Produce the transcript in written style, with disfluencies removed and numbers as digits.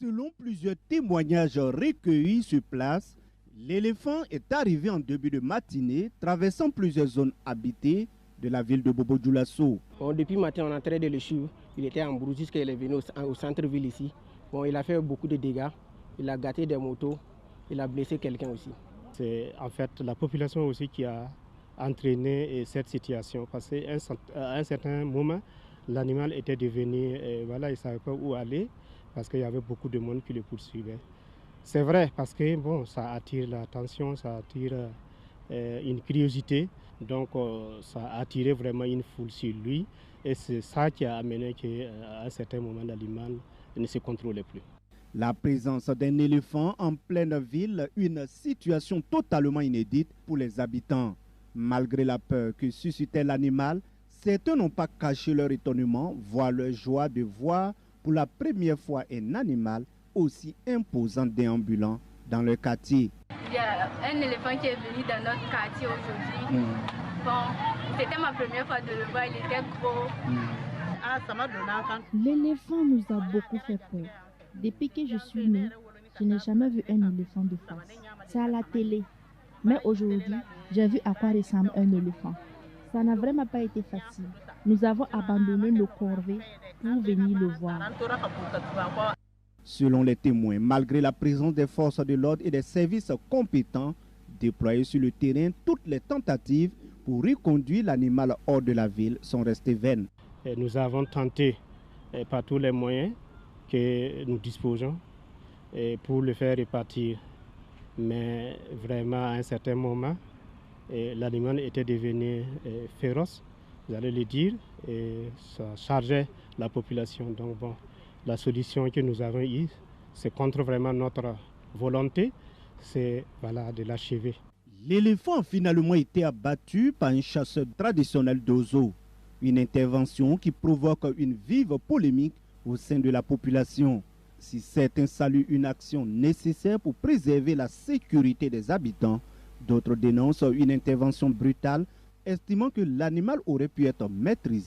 Selon plusieurs témoignages recueillis sur place, l'éléphant est arrivé en début de matinée, traversant plusieurs zones habitées de la ville de Bobo-Dioulasso. Bon, depuis matin, on est en train de le suivre. Il était en brousse jusqu'à il est venu au centre-ville ici. Bon, il a fait beaucoup de dégâts. Il a gâté des motos. Il a blessé quelqu'un aussi. C'est en fait la population aussi qui a entraîné cette situation. Parce qu'à un certain moment, l'animal était devenu, voilà, il ne savait pas où aller parce qu'il y avait beaucoup de monde qui le poursuivait. C'est vrai parce que bon, ça attire l'attention, ça attire une curiosité. Donc ça a attiré vraiment une foule sur lui et c'est ça qui a amené qu'à un certain moment l'animal ne se contrôlait plus. La présence d'un éléphant en pleine ville, une situation totalement inédite pour les habitants. Malgré la peur que suscitait l'animal, certains n'ont pas caché leur étonnement, voire leur joie de voir pour la première fois un animal aussi imposant déambulant dans leur quartier. Il y a un éléphant qui est venu dans notre quartier aujourd'hui. Bon, c'était ma première fois de le voir, il était gros. L'éléphant nous a beaucoup fait peur. Depuis que je suis née, je n'ai jamais vu un éléphant de face. C'est à la télé. Mais aujourd'hui, j'ai vu à quoi ressemble un éléphant. Ça n'a vraiment pas été facile. Nous avons abandonné nos corvées pour venir le voir. Selon les témoins, malgré la présence des forces de l'ordre et des services compétents déployés sur le terrain, toutes les tentatives pour reconduire l'animal hors de la ville sont restées vaines. Et nous avons tenté par tous les moyens que nous disposons pour le faire repartir. Mais vraiment, à un certain moment, l'animal était devenu féroce, vous allez le dire, et ça chargeait la population. Donc bon, la solution que nous avons eue, c'est contre vraiment notre volonté, c'est voilà, de l'achever. L'éléphant a finalement été abattu par un chasseur traditionnel d'Ozo. Une intervention qui provoque une vive polémique au sein de la population. Si certains saluent une action nécessaire pour préserver la sécurité des habitants, d'autres dénoncent une intervention brutale, estimant que l'animal aurait pu être maîtrisé.